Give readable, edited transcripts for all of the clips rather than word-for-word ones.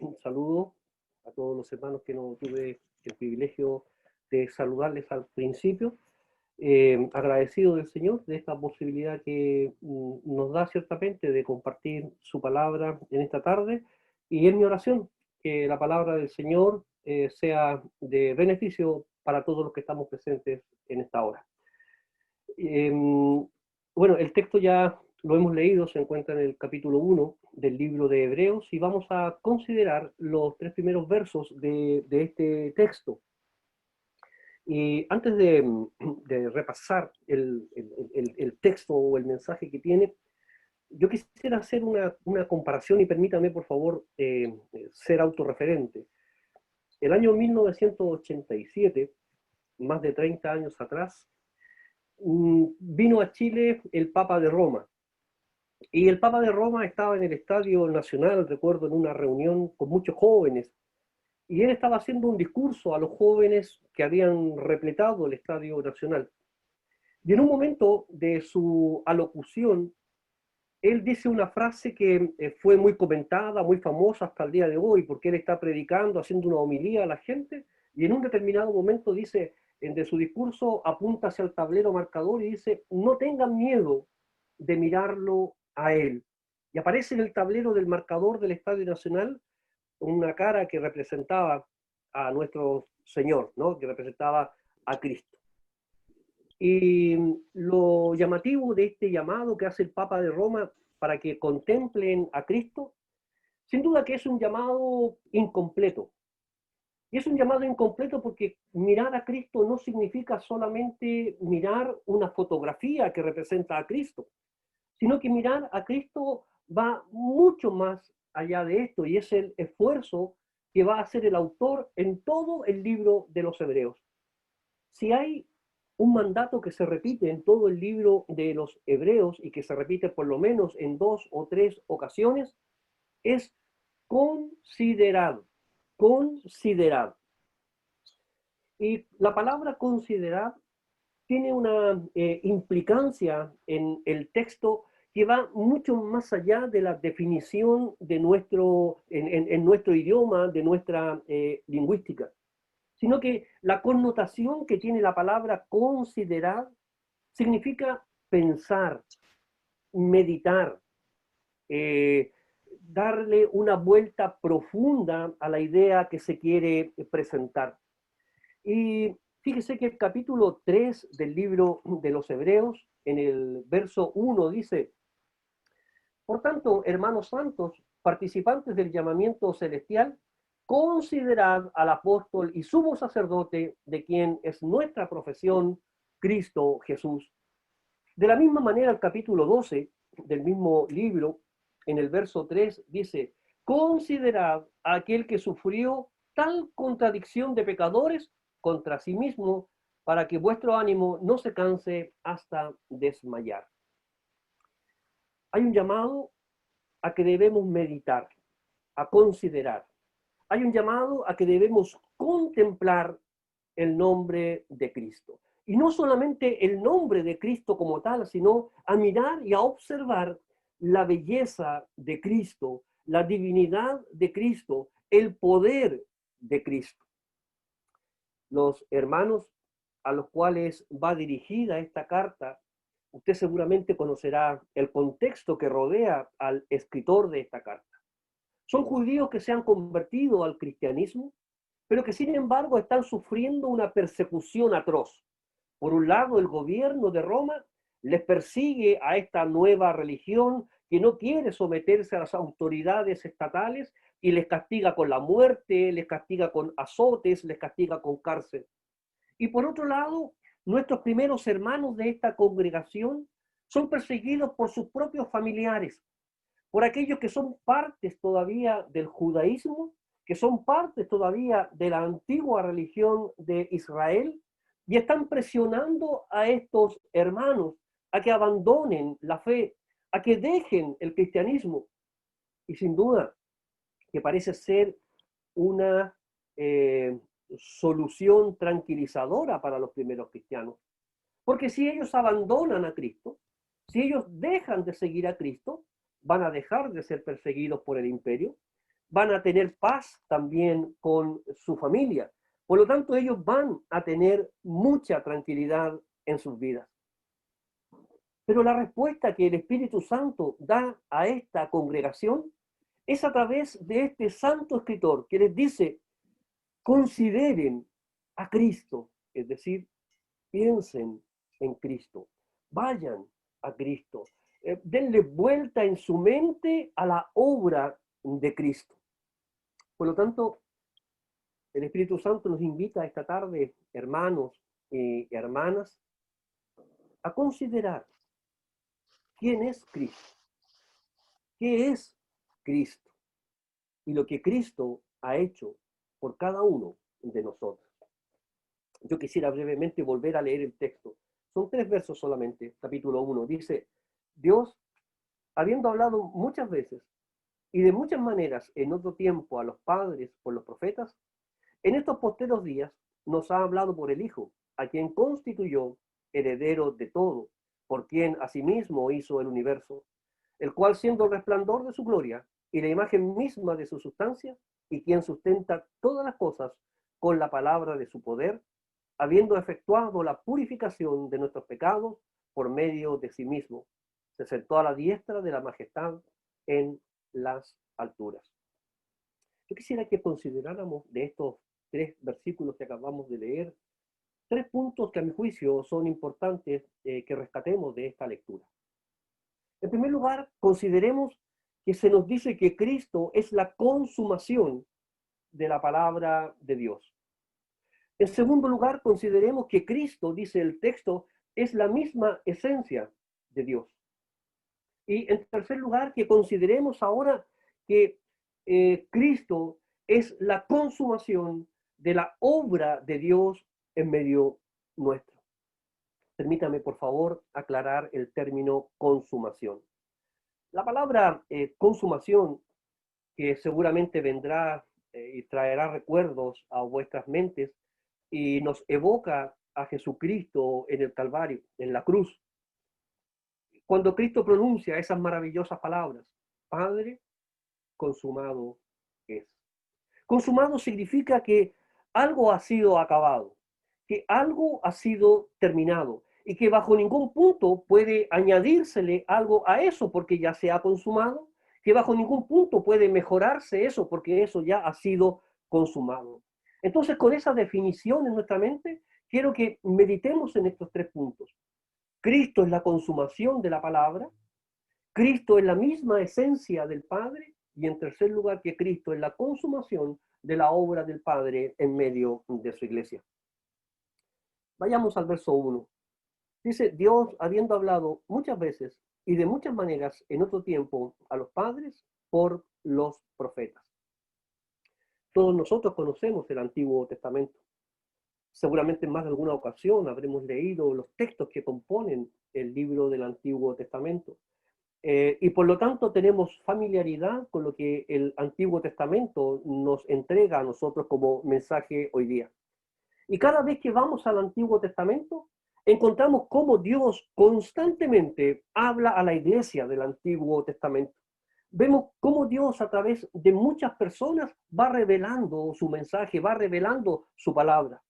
Un saludo a todos los hermanos que no tuve el privilegio de saludarles al principio. Agradecido del Señor de esta posibilidad que nos da ciertamente de compartir su palabra en esta tarde, y en mi oración que la palabra del Señor sea de beneficio para todos los que estamos presentes en esta hora. Bueno, el texto ya lo hemos leído, se encuentra en el capítulo 1 del libro de Hebreos, y vamos a considerar los tres primeros versos de este texto. Y antes de repasar el texto o el mensaje que tiene, yo quisiera hacer una comparación, y permítame por favor ser autorreferente. El año 1987, más de 30 años atrás, vino a Chile el Papa de Roma. Y el Papa de Roma estaba en el Estadio Nacional, recuerdo, en una reunión con muchos jóvenes, y él estaba haciendo un discurso a los jóvenes que habían repletado el Estadio Nacional. Y en un momento de su alocución, él dice una frase que fue muy comentada, muy famosa hasta el día de hoy, porque él está predicando, haciendo una homilía a la gente, y en un determinado momento dice, de su discurso, apunta hacia el tablero marcador y dice: no tengan miedo de mirarlo a él. Y aparece en el tablero del marcador del Estadio Nacional una cara que representaba a nuestro Señor, ¿no? Que representaba a Cristo. Y lo llamativo de este llamado que hace el Papa de Roma para que contemplen a Cristo, sin duda que es un llamado incompleto. Y es un llamado incompleto porque mirar a Cristo no significa solamente mirar una fotografía que representa a Cristo, sino que mirar a Cristo va mucho más allá de esto, y es el esfuerzo que va a hacer el autor en todo el libro de los Hebreos. Si hay un mandato que se repite en todo el libro de los Hebreos, y que se repite por lo menos en 2 o 3 ocasiones, es considerad, considerad. Y la palabra considerad tiene una implicancia en el texto que va mucho más allá de la definición de en nuestro idioma, de nuestra lingüística, sino que la connotación que tiene la palabra considerar significa pensar, meditar, eh, darle una vuelta profunda a la idea que se quiere presentar. Y fíjese que el capítulo 3 del libro de los Hebreos, en el verso 1, dice: por tanto, hermanos santos, participantes del llamamiento celestial, considerad al apóstol y sumo sacerdote, de quien es nuestra profesión, Cristo Jesús. De la misma manera, el capítulo 12 del mismo libro, en el verso 3, dice: considerad a aquel que sufrió tal contradicción de pecadores contra sí mismo, para que vuestro ánimo no se canse hasta desmayar. Hay un llamado a que debemos meditar, a considerar. Hay un llamado a que debemos contemplar el nombre de Cristo. Y no solamente el nombre de Cristo como tal, sino a mirar y a observar la belleza de Cristo, la divinidad de Cristo, el poder de Cristo. Los hermanos a los cuales va dirigida esta carta, usted seguramente conocerá el contexto que rodea al escritor de esta carta. Son judíos que se han convertido al cristianismo, pero que sin embargo están sufriendo una persecución atroz. Por un lado, el gobierno de Roma les persigue a esta nueva religión que no quiere someterse a las autoridades estatales, y les castiga con la muerte, les castiga con azotes, les castiga con cárcel. Y por otro lado, nuestros primeros hermanos de esta congregación son perseguidos por sus propios familiares, por aquellos que son partes todavía del judaísmo, que son partes todavía de la antigua religión de Israel, y están presionando a estos hermanos a que abandonen la fe, a que dejen el cristianismo. Y sin duda que parece ser una solución tranquilizadora para los primeros cristianos. Porque si ellos abandonan a Cristo, si ellos dejan de seguir a Cristo, van a dejar de ser perseguidos por el imperio, van a tener paz también con su familia. Por lo tanto, ellos van a tener mucha tranquilidad en sus vidas. Pero la respuesta que el Espíritu Santo da a esta congregación es a través de este santo escritor que les dice, consideren a Cristo, es decir, piensen en Cristo, vayan a Cristo, denle vuelta en su mente a la obra de Cristo. Por lo tanto, el Espíritu Santo nos invita esta tarde, hermanos y hermanas, a considerar quién es Cristo, qué es Cristo y lo que Cristo ha hecho por cada uno de nosotros. Yo quisiera brevemente volver a leer el texto. Son 3 versos solamente, capítulo 1. Dice, Dios, habiendo hablado muchas veces y de muchas maneras en otro tiempo a los padres por los profetas, en estos posteros días nos ha hablado por el Hijo, a quien constituyó heredero de todo, por quien asimismo hizo el universo, el cual siendo el resplandor de su gloria y la imagen misma de su sustancia, y quien sustenta todas las cosas con la palabra de su poder, habiendo efectuado la purificación de nuestros pecados por medio de sí mismo, se sentó a la diestra de la majestad en las alturas. Yo quisiera que consideráramos de estos 3 versículos que acabamos de leer, 3 puntos que a mi juicio son importantes que rescatemos de esta lectura. En primer lugar, consideremos que se nos dice que Cristo es la consumación de la palabra de Dios. En segundo lugar, consideremos que Cristo, dice el texto, es la misma esencia de Dios. Y en tercer lugar, que consideremos ahora que Cristo es la consumación de la obra de Dios en medio nuestro. Permítame, por favor, aclarar el término consumación. La palabra consumación, que seguramente vendrá y traerá recuerdos a vuestras mentes y nos evoca a Jesucristo en el Calvario, en la cruz. Cuando Cristo pronuncia esas maravillosas palabras, Padre, consumado es. Consumado significa que algo ha sido acabado, que algo ha sido terminado y que bajo ningún punto puede añadírsele algo a eso porque ya se ha consumado, que bajo ningún punto puede mejorarse eso porque eso ya ha sido consumado. Entonces, con esa definición en nuestra mente, quiero que meditemos en estos 3 puntos. Cristo es la consumación de la palabra, Cristo es la misma esencia del Padre, y en tercer lugar que Cristo es la consumación de la obra del Padre en medio de su iglesia. Vayamos al verso 1. Dice, Dios, habiendo hablado muchas veces y de muchas maneras en otro tiempo a los padres por los profetas. Todos nosotros conocemos el Antiguo Testamento. Seguramente en más de alguna ocasión habremos leído los textos que componen el libro del Antiguo Testamento. Y por lo tanto tenemos familiaridad con lo que el Antiguo Testamento nos entrega a nosotros como mensaje hoy día. Y cada vez que vamos al Antiguo Testamento, encontramos cómo Dios constantemente habla a la iglesia del Antiguo Testamento. Vemos cómo Dios a través de muchas personas va revelando su mensaje, va revelando su palabra.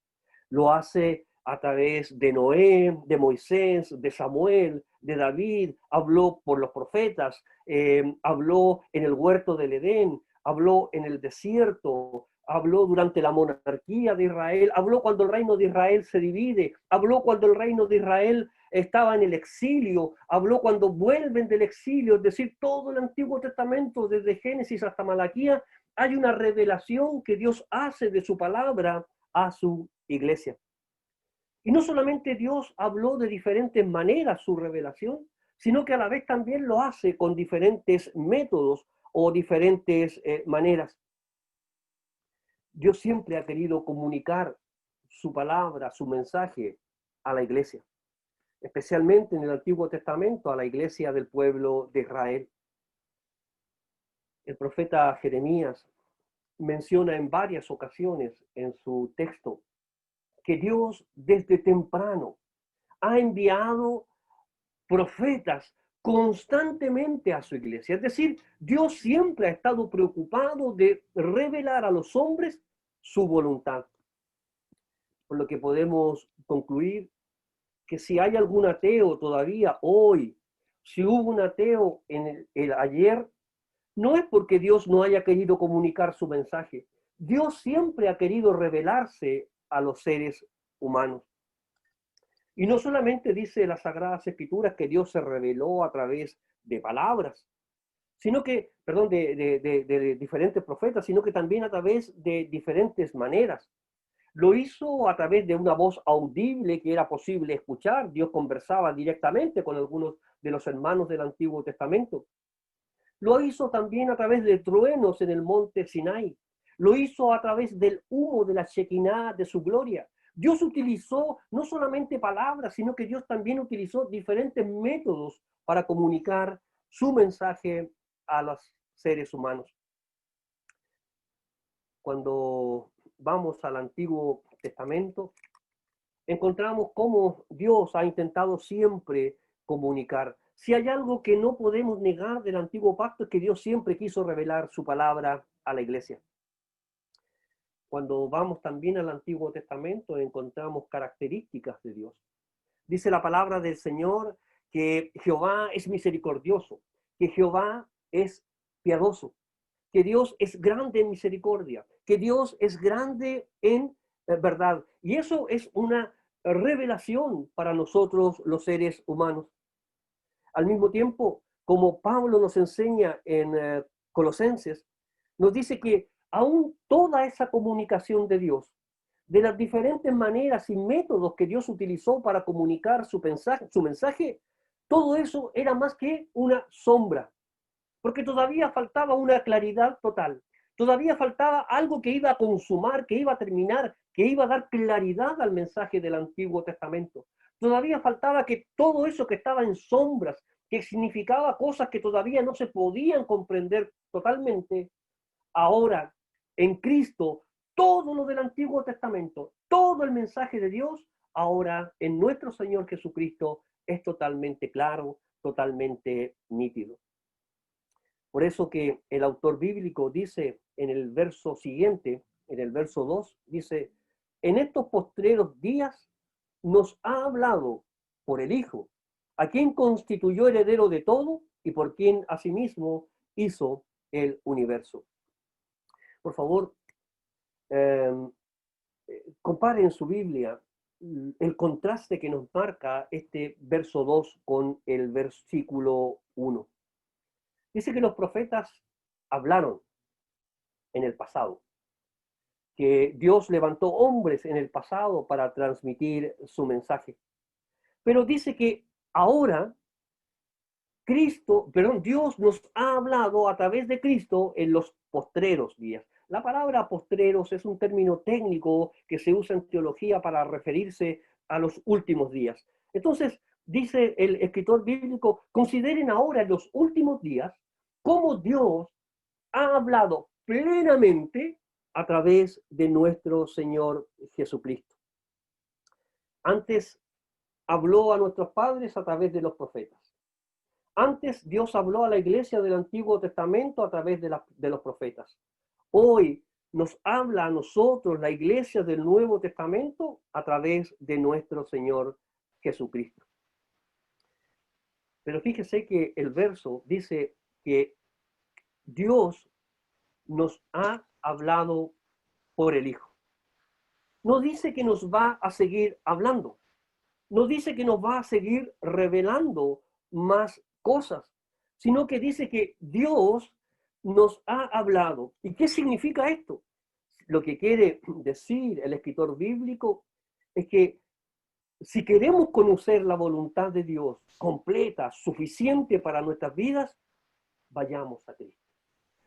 Lo hace a través de Noé, de Moisés, de Samuel, de David, habló por los profetas, habló en el huerto del Edén, habló en el desierto, habló durante la monarquía de Israel, habló cuando el reino de Israel se divide, habló cuando el reino de Israel estaba en el exilio, habló cuando vuelven del exilio, es decir, todo el Antiguo Testamento, desde Génesis hasta Malaquía, hay una revelación que Dios hace de su palabra a su iglesia. Y no solamente Dios habló de diferentes maneras su revelación, sino que a la vez también lo hace con diferentes métodos o diferentes maneras. Dios siempre ha querido comunicar su palabra, su mensaje a la iglesia, especialmente en el Antiguo Testamento a la iglesia del pueblo de Israel. El profeta Jeremías menciona en varias ocasiones en su texto que Dios desde temprano ha enviado profetas constantemente a su iglesia. Es decir, Dios siempre ha estado preocupado de revelar a los hombres su voluntad. Por lo que podemos concluir que si hay algún ateo todavía hoy, si hubo un ateo en el ayer, no es porque Dios no haya querido comunicar su mensaje. Dios siempre ha querido revelarse a los seres humanos. Y no solamente dice las Sagradas Escrituras que Dios se reveló a través de palabras, sino que, perdón, de diferentes profetas, sino que también a través de diferentes maneras. Lo hizo a través de una voz audible que era posible escuchar. Dios conversaba directamente con algunos de los hermanos del Antiguo Testamento. Lo hizo también a través de truenos en el monte Sinai. Lo hizo a través del humo de la Shekinah, de su gloria. Dios utilizó no solamente palabras, sino que Dios también utilizó diferentes métodos para comunicar su mensaje a los seres humanos. Cuando vamos al Antiguo Testamento, encontramos cómo Dios ha intentado siempre comunicar. Si hay algo que no podemos negar del antiguo pacto es que Dios siempre quiso revelar su palabra a la iglesia. Cuando vamos también al Antiguo Testamento encontramos características de Dios. Dice la palabra del Señor que Jehová es misericordioso, que Jehová es piadoso, que Dios es grande en misericordia, que Dios es grande en verdad. Y eso es una revelación para nosotros los seres humanos. Al mismo tiempo, como Pablo nos enseña en Colosenses, nos dice que aún toda esa comunicación de Dios, de las diferentes maneras y métodos que Dios utilizó para comunicar su mensaje, todo eso era más que una sombra, porque todavía faltaba una claridad total, todavía faltaba algo que iba a consumar, que iba a terminar, que iba a dar claridad al mensaje del Antiguo Testamento. Todavía faltaba que todo eso que estaba en sombras, que significaba cosas que todavía no se podían comprender totalmente, ahora en Cristo, todo lo del Antiguo Testamento, todo el mensaje de Dios, ahora en nuestro Señor Jesucristo es totalmente claro, totalmente nítido. Por eso que el autor bíblico dice en el verso siguiente, en el verso 2, dice, en estos postreros días nos ha hablado por el Hijo, a quien constituyó heredero de todo y por quien asimismo hizo el universo. Por favor, eh, comparen su Biblia el contraste que nos marca este verso 2 con el versículo 1. Dice que los profetas hablaron en el pasado, que Dios levantó hombres en el pasado para transmitir su mensaje. Pero dice que ahora Dios nos ha hablado a través de Cristo en los postreros días. La palabra postreros es un término técnico que se usa en teología para referirse a los últimos días. Entonces, dice el escritor bíblico, consideren ahora en los últimos días cómo Dios ha hablado plenamente a través de nuestro Señor Jesucristo. Antes habló a nuestros padres a través de los profetas. Antes Dios habló a la iglesia del Antiguo Testamento a través de los profetas. Hoy nos habla a nosotros, la iglesia del Nuevo Testamento, a través de nuestro Señor Jesucristo. Pero fíjese que el verso dice que Dios nos ha hablado por el Hijo. No dice que nos va a seguir hablando. No dice que nos va a seguir revelando más cosas, sino que dice que Dios nos ha hablado. ¿Y qué significa esto? Lo que quiere decir el escritor bíblico es que si queremos conocer la voluntad de Dios completa, suficiente para nuestras vidas, vayamos a Cristo.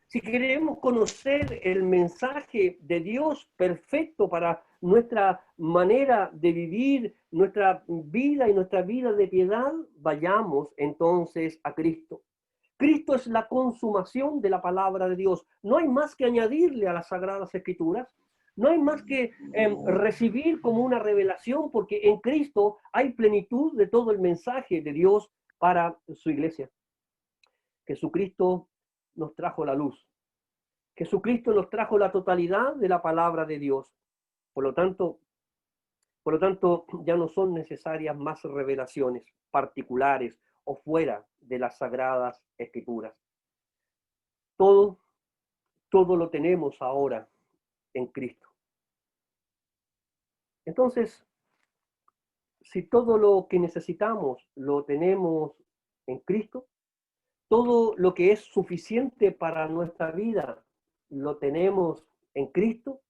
Si queremos conocer el mensaje de Dios perfecto para nuestra manera de vivir, nuestra vida y nuestra vida de piedad, vayamos entonces a Cristo. Cristo es la consumación de la palabra de Dios. No hay más que añadirle a las Sagradas Escrituras. No hay más que recibir como una revelación, porque en Cristo hay plenitud de todo el mensaje de Dios para su iglesia. Jesucristo nos trajo la luz. Jesucristo nos trajo la totalidad de la palabra de Dios. Por lo tanto, ya no son necesarias más revelaciones particulares o fuera de las sagradas escrituras. Todo lo tenemos ahora en Cristo. Entonces, si todo lo que necesitamos lo tenemos en Cristo, todo lo que es suficiente para nuestra vida lo tenemos en Cristo,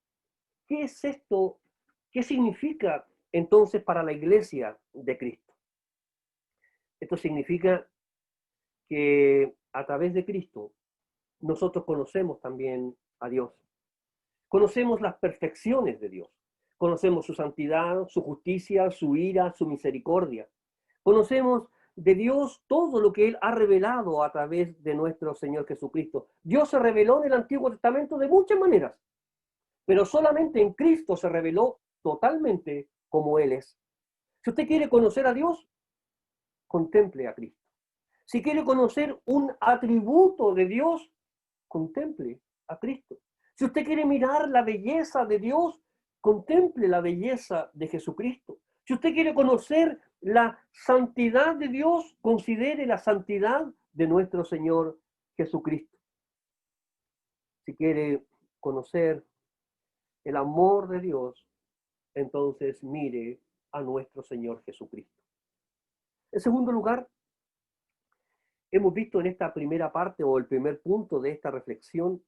¿qué es esto? ¿Qué significa entonces para la iglesia de Cristo? Esto significa que a través de Cristo nosotros conocemos también a Dios. Conocemos las perfecciones de Dios. Conocemos su santidad, su justicia, su ira, su misericordia. Conocemos de Dios todo lo que Él ha revelado a través de nuestro Señor Jesucristo. Dios se reveló en el Antiguo Testamento de muchas maneras, pero solamente en Cristo se reveló totalmente como Él es. Si usted quiere conocer a Dios, contemple a Cristo. Si quiere conocer un atributo de Dios, contemple a Cristo. Si usted quiere mirar la belleza de Dios, contemple la belleza de Jesucristo. Si usted quiere conocer la santidad de Dios, considere la santidad de nuestro Señor Jesucristo. Si quiere conocer el amor de Dios, entonces mire a nuestro Señor Jesucristo. En segundo lugar, hemos visto en esta primera parte o el primer punto de esta reflexión,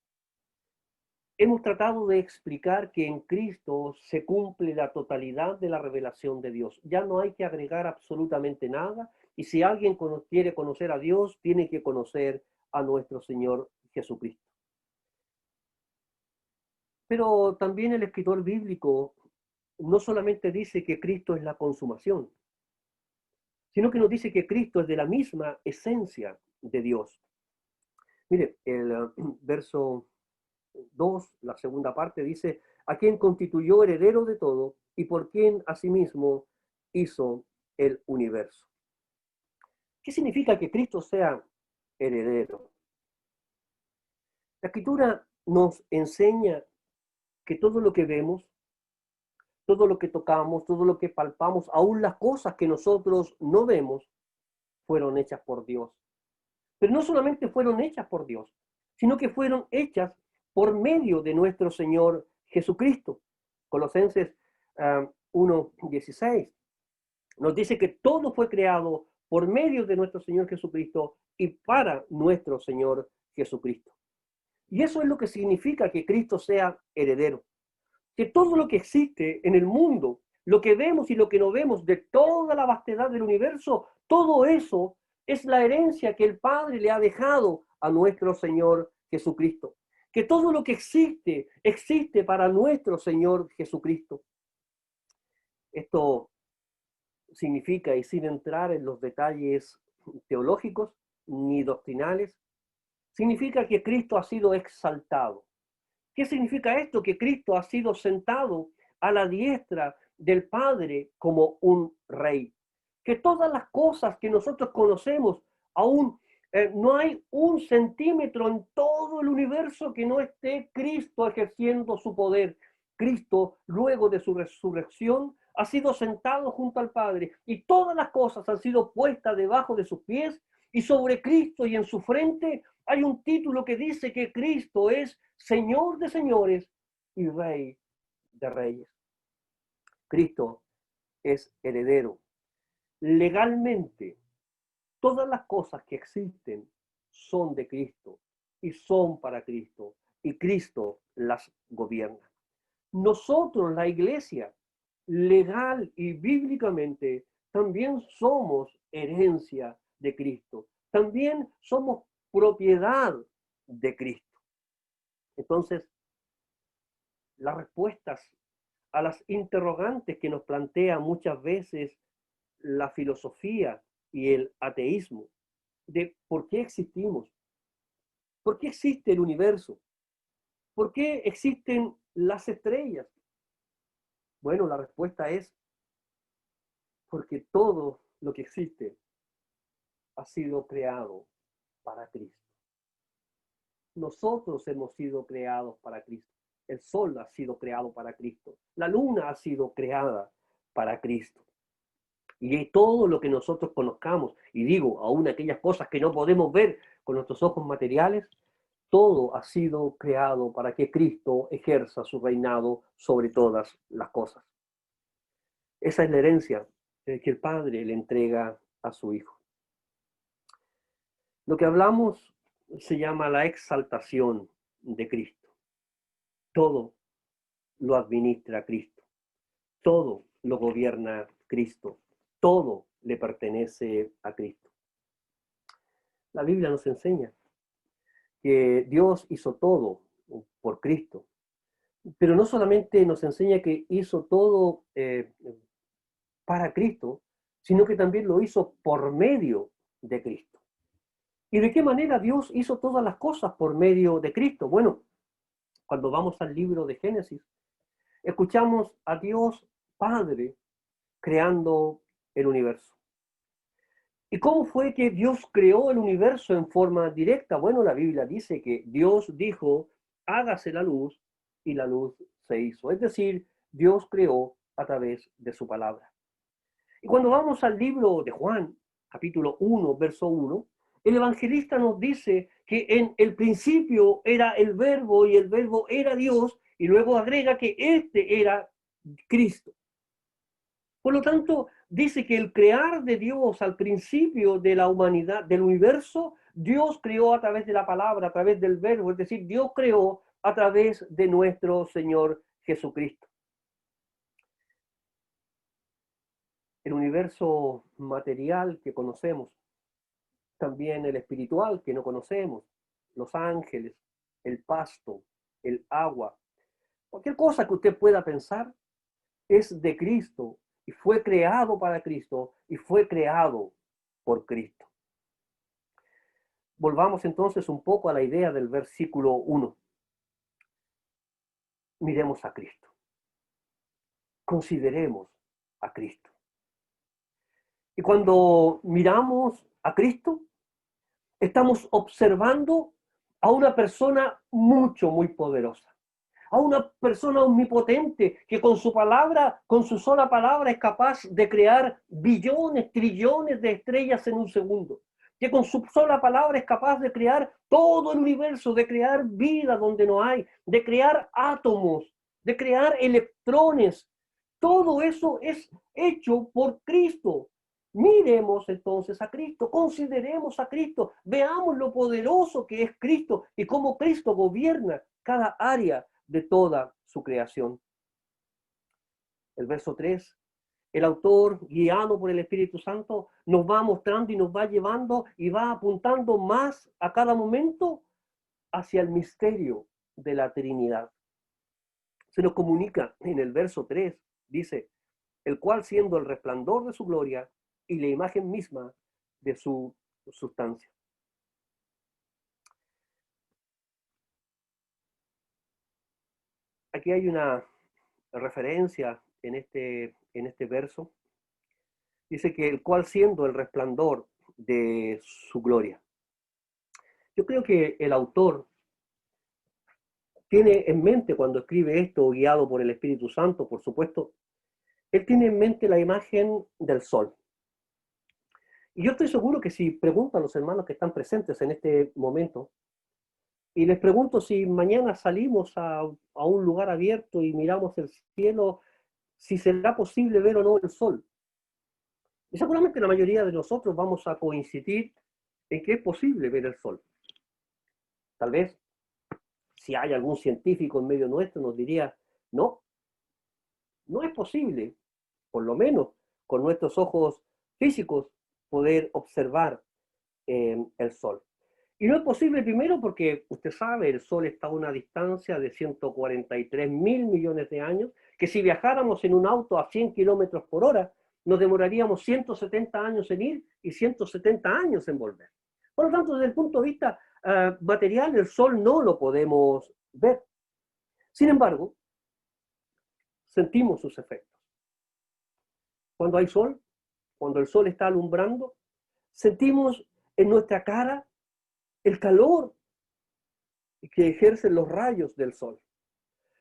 hemos tratado de explicar que en Cristo se cumple la totalidad de la revelación de Dios. Ya no hay que agregar absolutamente nada, y si alguien quiere conocer a Dios, tiene que conocer a nuestro Señor Jesucristo. Pero también el escritor bíblico no solamente dice que Cristo es la consumación, sino que nos dice que Cristo es de la misma esencia de Dios. Mire, el verso 2, la segunda parte, dice: a quien constituyó heredero de todo y por quien asimismo hizo el universo. ¿Qué significa que Cristo sea heredero? La Escritura nos enseña que todo lo que vemos, todo lo que tocamos, todo lo que palpamos, aún las cosas que nosotros no vemos, fueron hechas por Dios. Pero no solamente fueron hechas por Dios, sino que fueron hechas por medio de nuestro Señor Jesucristo. Colosenses 1:16 nos dice que todo fue creado por medio de nuestro Señor Jesucristo y para nuestro Señor Jesucristo. Y eso es lo que significa que Cristo sea heredero. Que todo lo que existe en el mundo, lo que vemos y lo que no vemos, de toda la vastedad del universo, todo eso es la herencia que el Padre le ha dejado a nuestro Señor Jesucristo. Que todo lo que existe, existe para nuestro Señor Jesucristo. Esto significa, y sin entrar en los detalles teológicos ni doctrinales, significa que Cristo ha sido exaltado. ¿Qué significa esto? Que Cristo ha sido sentado a la diestra del Padre como un rey. Que todas las cosas que nosotros conocemos, aún no hay un centímetro en todo el universo que no esté Cristo ejerciendo su poder. Cristo, luego de su resurrección, ha sido sentado junto al Padre y todas las cosas han sido puestas debajo de sus pies, y sobre Cristo y en su frente hay un título que dice que Cristo es Señor de señores y Rey de reyes. Cristo es heredero. Legalmente, todas las cosas que existen son de Cristo y son para Cristo, y Cristo las gobierna. Nosotros, la iglesia, legal y bíblicamente, también somos herencia de Cristo. También somos propiedad de Cristo. Entonces, las respuestas a las interrogantes que nos plantea muchas veces la filosofía y el ateísmo, de por qué existimos, por qué existe el universo, por qué existen las estrellas. Bueno, la respuesta es porque todo lo que existe ha sido creado para Cristo. Nosotros hemos sido creados para Cristo. El sol ha sido creado para Cristo. La luna ha sido creada para Cristo. Y todo lo que nosotros conozcamos, y digo, aún aquellas cosas que no podemos ver con nuestros ojos materiales, todo ha sido creado para que Cristo ejerza su reinado sobre todas las cosas. Esa es la herencia que el Padre le entrega a su Hijo. Lo que hablamos se llama la exaltación de Cristo. Todo lo administra Cristo. Todo lo gobierna Cristo. Todo le pertenece a Cristo. La Biblia nos enseña que Dios hizo todo por Cristo, pero no solamente nos enseña que hizo todo para Cristo, sino que también lo hizo por medio de Cristo. ¿Y de qué manera Dios hizo todas las cosas por medio de Cristo? Bueno, cuando vamos al libro de Génesis, escuchamos a Dios Padre creando el universo. ¿Y cómo fue que Dios creó el universo en forma directa? Bueno, la Biblia dice que Dios dijo, hágase la luz, y la luz se hizo. Es decir, Dios creó a través de su palabra. Y cuando vamos al libro de Juan, capítulo 1, verso 1, el evangelista nos dice que en el principio era el verbo y el verbo era Dios, y luego agrega que este era Cristo. Por lo tanto, dice que el crear de Dios al principio de la humanidad, del universo, Dios creó a través de la palabra, a través del verbo, es decir, Dios creó a través de nuestro Señor Jesucristo. El universo material que conocemos, también el espiritual que no conocemos, los ángeles, el pasto, el agua, cualquier cosa que usted pueda pensar es de Cristo y fue creado para Cristo y fue creado por Cristo. Volvamos entonces un poco a la idea del versículo 1. Miremos a Cristo. Consideremos a Cristo. Y cuando miramos a Cristo, estamos observando a una persona muy poderosa, a una persona omnipotente que con su palabra, con su sola palabra es capaz de crear billones, trillones de estrellas en un segundo, que con su sola palabra es capaz de crear todo el universo, de crear vida donde no hay, de crear átomos, de crear electrones. Todo eso es hecho por Cristo. Miremos entonces a Cristo, consideremos a Cristo, veamos lo poderoso que es Cristo y cómo Cristo gobierna cada área de toda su creación. El verso 3, el autor, guiado por el Espíritu Santo, nos va mostrando y nos va llevando y va apuntando más a cada momento hacia el misterio de la Trinidad. Se nos comunica en el verso 3, dice, el cual siendo el resplandor de su gloria y la imagen misma de su sustancia. Aquí hay una referencia en este verso. Dice que el cual siendo el resplandor de su gloria. Yo creo que el autor tiene en mente cuando escribe esto, guiado por el Espíritu Santo, por supuesto, él tiene en mente la imagen del sol. Y yo estoy seguro que si pregunto a los hermanos que están presentes en este momento, y les pregunto si mañana salimos a un lugar abierto y miramos el cielo, si será posible ver o no el sol. Y seguramente la mayoría de nosotros vamos a coincidir en que es posible ver el sol. Tal vez, si hay algún científico en medio nuestro, nos diría, no, no es posible, por lo menos con nuestros ojos físicos, poder observar el sol. Y no es posible primero porque, usted sabe, el Sol está a una distancia de 143.000 millones de años, que si viajáramos en un auto a 100 kilómetros por hora, nos demoraríamos 170 años en ir y 170 años en volver. Por lo tanto, desde el punto de vista material, el Sol no lo podemos ver. Sin embargo, sentimos sus efectos. Cuando hay sol, cuando el sol está alumbrando, Sentimos en nuestra cara el calor que ejercen los rayos del sol.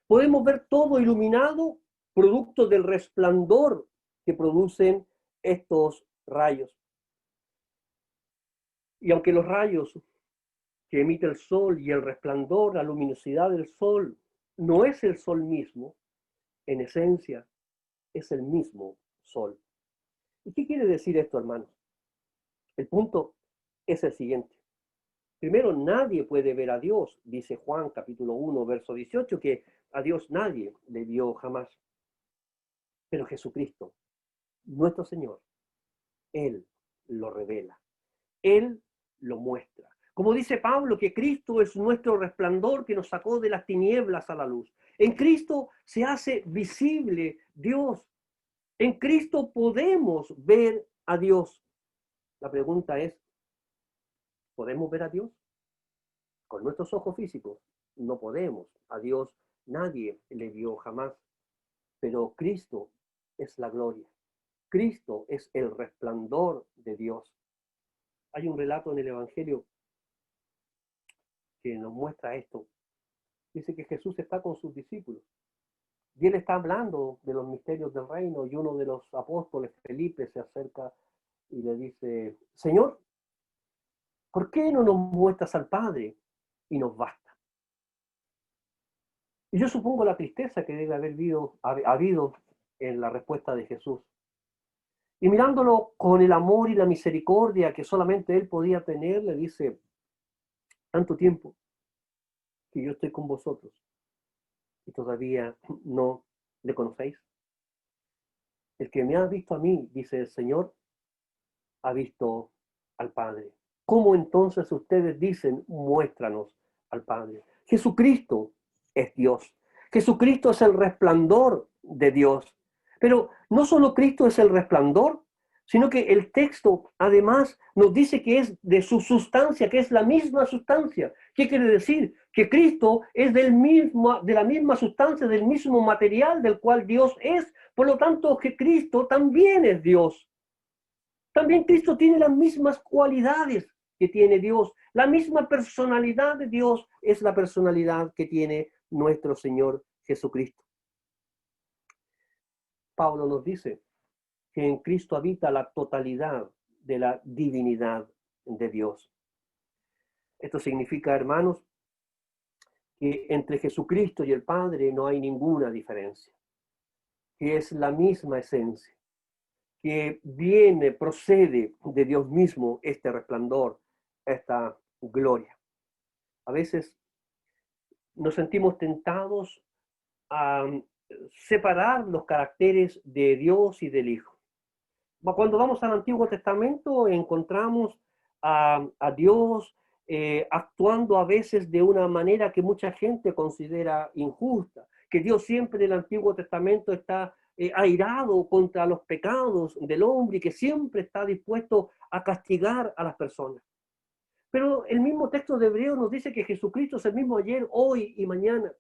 Podemos ver todo iluminado, producto del resplandor que producen estos rayos. Y aunque los rayos que emite el sol y el resplandor, la luminosidad del sol, no es el sol mismo, en esencia es el mismo sol. ¿Y qué quiere decir esto, hermanos? El punto es el siguiente. Primero, nadie puede ver a Dios, dice Juan capítulo 1, verso 18, que a Dios nadie le vio jamás. Pero Jesucristo, nuestro Señor, Él lo revela, Él lo muestra. Como dice Pablo, que Cristo es nuestro resplandor que nos sacó de las tinieblas a la luz. En Cristo se hace visible Dios. En Cristo podemos ver a Dios. La pregunta es, ¿podemos ver a Dios? Con nuestros ojos físicos no podemos. A Dios nadie le vio jamás. Pero Cristo es la gloria. Cristo es el resplandor de Dios. Hay un relato en el Evangelio que nos muestra esto. Dice que Jesús está con sus discípulos y Él está hablando de los misterios del reino, y uno de los apóstoles, Felipe, se acerca y le dice: Señor, ¿por qué no nos muestras al Padre y nos basta? Y yo supongo la tristeza que debe haber habido en la respuesta de Jesús. Y mirándolo con el amor y la misericordia que solamente Él podía tener, le dice: tanto tiempo que yo estoy con vosotros y todavía no le conocéis. El que me ha visto a mí, dice el Señor, ha visto al Padre. ¿Cómo entonces ustedes dicen, muéstranos al Padre? Jesucristo es Dios. Jesucristo es el resplandor de Dios. Pero no solo Cristo es el resplandor, sino que el texto además nos dice que es de su sustancia, que es la misma sustancia. ¿Qué quiere decir? Que Cristo es de la misma sustancia, del mismo material del cual Dios es. Por lo tanto, que Cristo también es Dios. También Cristo tiene las mismas cualidades que tiene Dios. La misma personalidad de Dios es la personalidad que tiene nuestro Señor Jesucristo. Pablo nos dice que en Cristo habita la totalidad de la divinidad de Dios. Esto significa, hermanos, que entre Jesucristo y el Padre no hay ninguna diferencia, que es la misma esencia, que procede de Dios mismo este resplandor, esta gloria. A veces nos sentimos tentados a separar los caracteres de Dios y del Hijo. Cuando vamos al Antiguo Testamento encontramos a Dios actuando a veces de una manera que mucha gente considera injusta, que Dios siempre en el Antiguo Testamento está airado contra los pecados del hombre y que siempre está dispuesto a castigar a las personas. Pero el mismo texto de Hebreos nos dice que Jesucristo es el mismo ayer, hoy y mañana.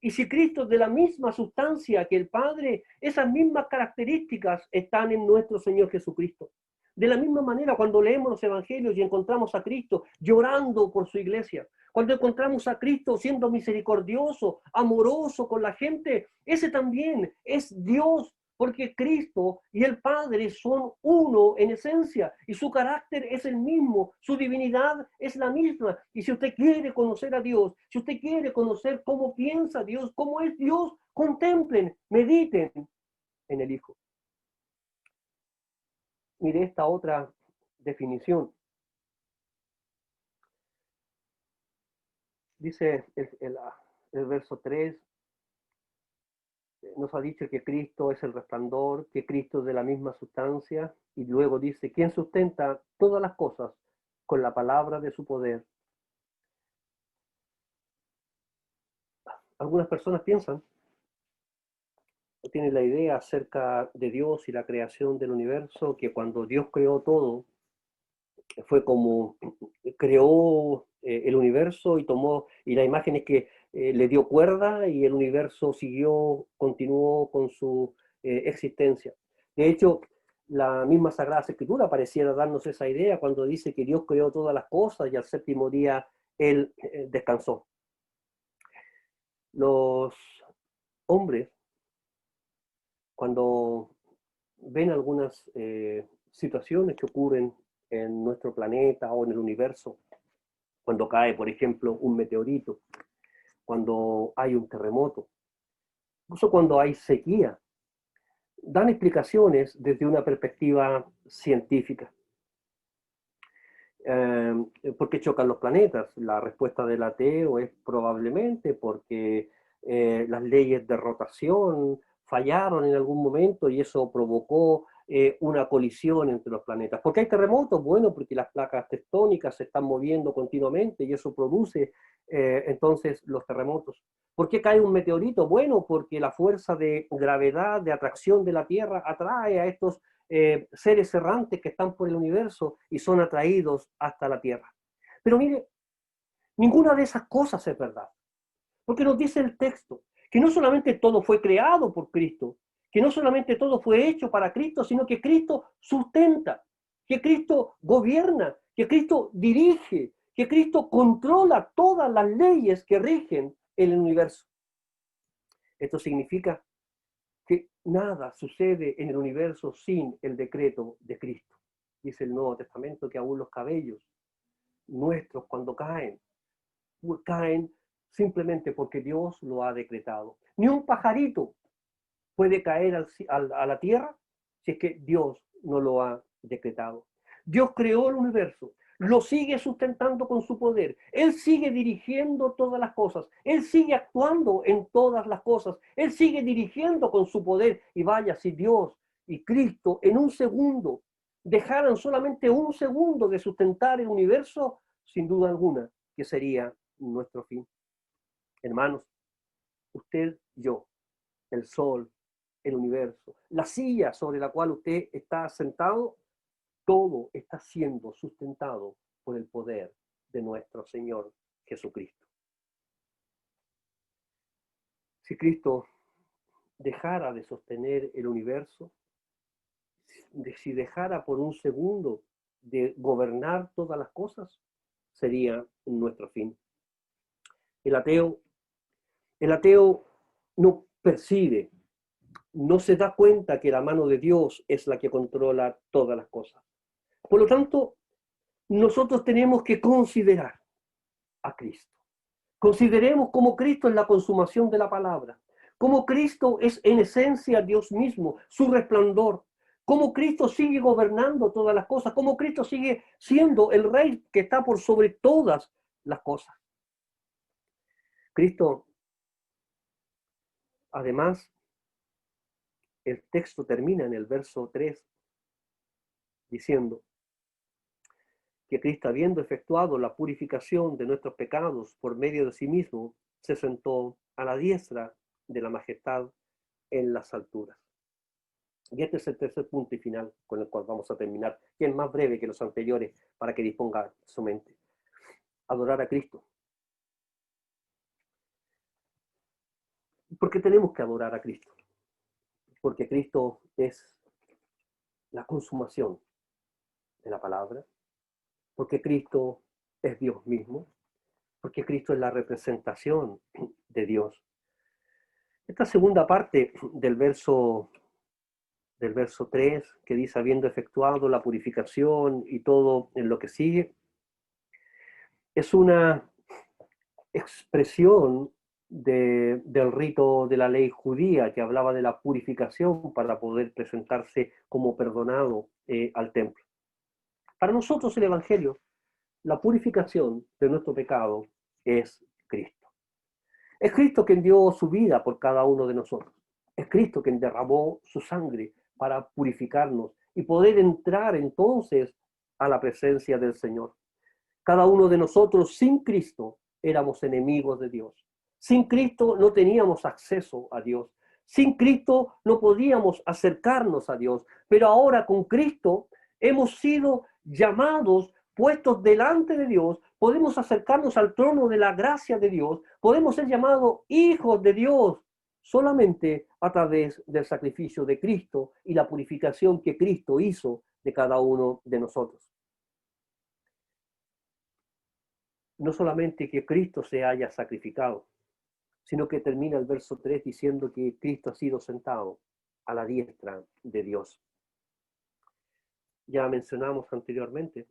Y si Cristo es de la misma sustancia que el Padre, esas mismas características están en nuestro Señor Jesucristo. De la misma manera, cuando leemos los evangelios y encontramos a Cristo llorando por su iglesia, cuando encontramos a Cristo siendo misericordioso, amoroso con la gente, ese también es Dios, porque Cristo y el Padre son uno en esencia y su carácter es el mismo, su divinidad es la misma. Y si usted quiere conocer a Dios, si usted quiere conocer cómo piensa Dios, cómo es Dios, contemplen, mediten en el Hijo. Mire esta otra definición. Dice el verso 3, nos ha dicho que Cristo es el resplandor, que Cristo es de la misma sustancia, y luego dice, ¿quién sustenta todas las cosas con la palabra de su poder? Algunas personas piensan, o tienen la idea acerca de Dios y la creación del universo, que cuando Dios creó todo, fue como creó el universo y la imagen es que le dio cuerda y el universo continuó con su existencia. De hecho, La misma Sagrada Escritura pareciera darnos esa idea cuando dice que Dios creó todas las cosas y al séptimo día Él descansó. Los hombres, cuando ven algunas situaciones que ocurren en nuestro planeta o en el universo, cuando cae, por ejemplo, un meteorito, cuando hay un terremoto, incluso cuando hay sequía, dan explicaciones desde una perspectiva científica. ¿Por qué chocan los planetas? La respuesta del ateo es probablemente porque las leyes de rotación fallaron en algún momento y eso provocó una colisión entre los planetas. ¿Por qué hay terremotos? Bueno, porque las placas tectónicas se están moviendo continuamente y eso produce entonces los terremotos. ¿Por qué cae un meteorito? Bueno, porque la fuerza de gravedad, de atracción de la Tierra atrae a estos seres errantes que están por el universo y son atraídos hasta la Tierra. Pero mire, ninguna de esas cosas es verdad. Porque nos dice el texto que no solamente todo fue creado por Cristo, que no solamente todo fue hecho para Cristo, sino que Cristo sustenta, que Cristo gobierna, que Cristo dirige, que Cristo controla todas las leyes que rigen el universo. Esto significa que nada sucede en el universo sin el decreto de Cristo. Dice el Nuevo Testamento que aún los cabellos nuestros cuando caen simplemente porque Dios lo ha decretado. Ni un pajarito puede caer a la tierra si es que Dios no lo ha decretado. Dios creó el universo, lo sigue sustentando con su poder. Él sigue dirigiendo todas las cosas. Él sigue actuando en todas las cosas. Él sigue dirigiendo con su poder. Y vaya, si Dios y Cristo en un segundo dejaran solamente un segundo de sustentar el universo, sin duda alguna que sería nuestro fin. Hermanos, usted, yo, el sol, el universo, la silla sobre la cual usted está sentado, todo está siendo sustentado por el poder de nuestro Señor Jesucristo. Si Cristo dejara de sostener el universo, si dejara por un segundo de gobernar todas las cosas, sería nuestro fin. El ateo no percibe, no se da cuenta que la mano de Dios es la que controla todas las cosas. Por lo tanto, nosotros tenemos que considerar a Cristo. Consideremos cómo Cristo es la consumación de la palabra, cómo Cristo es en esencia Dios mismo, su resplandor, cómo Cristo sigue gobernando todas las cosas, cómo Cristo sigue siendo el Rey que está por sobre todas las cosas. Cristo, además, el texto termina en el verso 3 diciendo que Cristo, habiendo efectuado la purificación de nuestros pecados por medio de sí mismo, se sentó a la diestra de la majestad en las alturas. Y este es el tercer punto y final con el cual vamos a terminar, que es más breve que los anteriores para que disponga su mente. Adorar a Cristo. ¿Por qué tenemos que adorar a Cristo? Porque Cristo es la consumación de la palabra, porque Cristo es Dios mismo, porque Cristo es la representación de Dios. Esta segunda parte del verso 3, que dice, habiendo efectuado la purificación y todo en lo que sigue, es una expresión del rito de la ley judía que hablaba de la purificación para poder presentarse como perdonado al templo. Para nosotros el Evangelio, la purificación de nuestro pecado es Cristo. Es Cristo quien dio su vida por cada uno de nosotros. Es Cristo quien derramó su sangre para purificarnos y poder entrar entonces a la presencia del Señor. Cada uno de nosotros sin Cristo éramos enemigos de Dios. Sin Cristo no teníamos acceso a Dios. Sin Cristo no podíamos acercarnos a Dios. Pero ahora con Cristo hemos sido llamados, puestos delante de Dios, podemos acercarnos al trono de la gracia de Dios, podemos ser llamados hijos de Dios, solamente a través del sacrificio de Cristo y la purificación que Cristo hizo de cada uno de nosotros. No solamente que Cristo se haya sacrificado, sino que termina el verso 3 diciendo que Cristo ha sido sentado a la diestra de Dios. Ya mencionamos anteriormente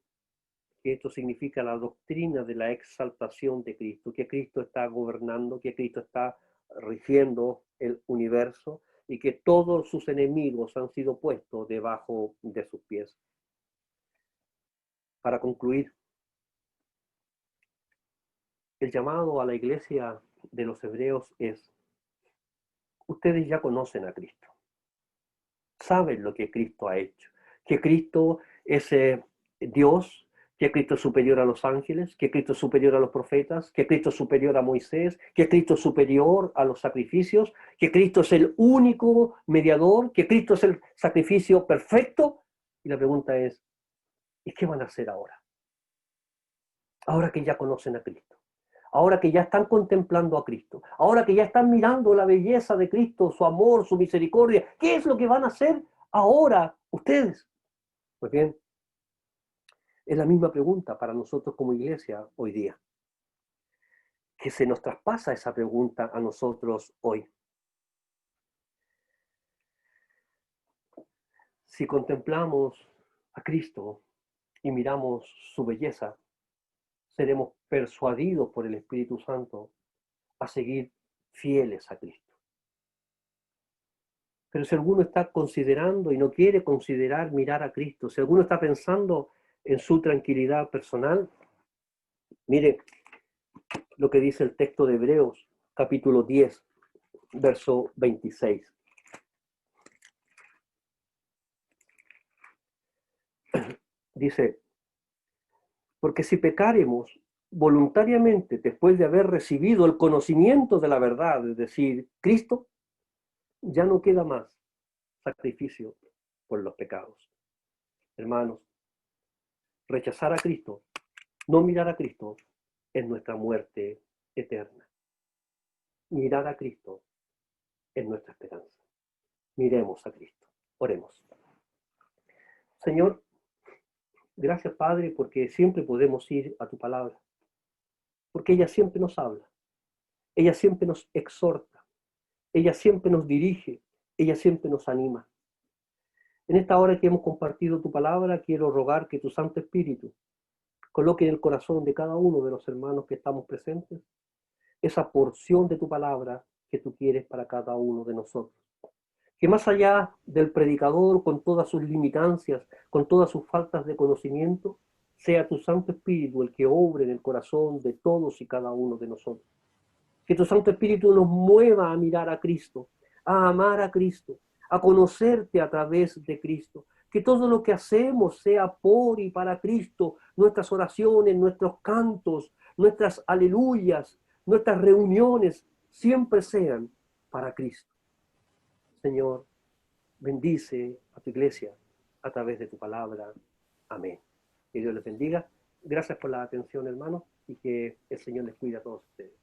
que esto significa la doctrina de la exaltación de Cristo, que Cristo está gobernando, que Cristo está rigiendo el universo y que todos sus enemigos han sido puestos debajo de sus pies. Para concluir, el llamado a la iglesia de los hebreos es: ustedes ya conocen a Cristo, saben lo que Cristo ha hecho, que Cristo es Dios, que Cristo es superior a los ángeles, que Cristo es superior a los profetas, que Cristo es superior a Moisés, que Cristo es superior a los sacrificios, que Cristo es el único mediador, que Cristo es el sacrificio perfecto. Y la pregunta es: ¿y qué van a hacer ahora? Ahora que ya conocen a Cristo, ahora que ya están contemplando a Cristo, ahora que ya están mirando la belleza de Cristo, su amor, su misericordia, ¿qué es lo que van a hacer ahora ustedes? Pues bien, es la misma pregunta para nosotros como iglesia hoy día, que se nos traspasa esa pregunta a nosotros hoy. Si contemplamos a Cristo y miramos su belleza, seremos persuadidos por el Espíritu Santo a seguir fieles a Cristo. Pero si alguno está considerando y no quiere considerar mirar a Cristo, si alguno está pensando en su tranquilidad personal, mire lo que dice el texto de Hebreos, capítulo 10, verso 26. Dice: porque si pecáremos voluntariamente después de haber recibido el conocimiento de la verdad, es decir, Cristo, ya no queda más sacrificio por los pecados. Hermanos, rechazar a Cristo, no mirar a Cristo, es nuestra muerte eterna. Mirar a Cristo es nuestra esperanza. Miremos a Cristo. Oremos. Señor, gracias, Padre, porque siempre podemos ir a tu palabra, porque ella siempre nos habla, ella siempre nos exhorta, ella siempre nos dirige, ella siempre nos anima. En esta hora que hemos compartido tu palabra, quiero rogar que tu Santo Espíritu coloque en el corazón de cada uno de los hermanos que estamos presentes esa porción de tu palabra que tú quieres para cada uno de nosotros. Que más allá del predicador, con todas sus limitancias, con todas sus faltas de conocimiento, sea tu Santo Espíritu el que obre en el corazón de todos y cada uno de nosotros. Que tu Santo Espíritu nos mueva a mirar a Cristo, a amar a Cristo, a conocerte a través de Cristo. Que todo lo que hacemos sea por y para Cristo. Nuestras oraciones, nuestros cantos, nuestras aleluyas, nuestras reuniones siempre sean para Cristo. Señor, bendice a tu iglesia a través de tu palabra. Amén. Que Dios les bendiga. Gracias por la atención, hermanos, y que el Señor les cuide a todos ustedes.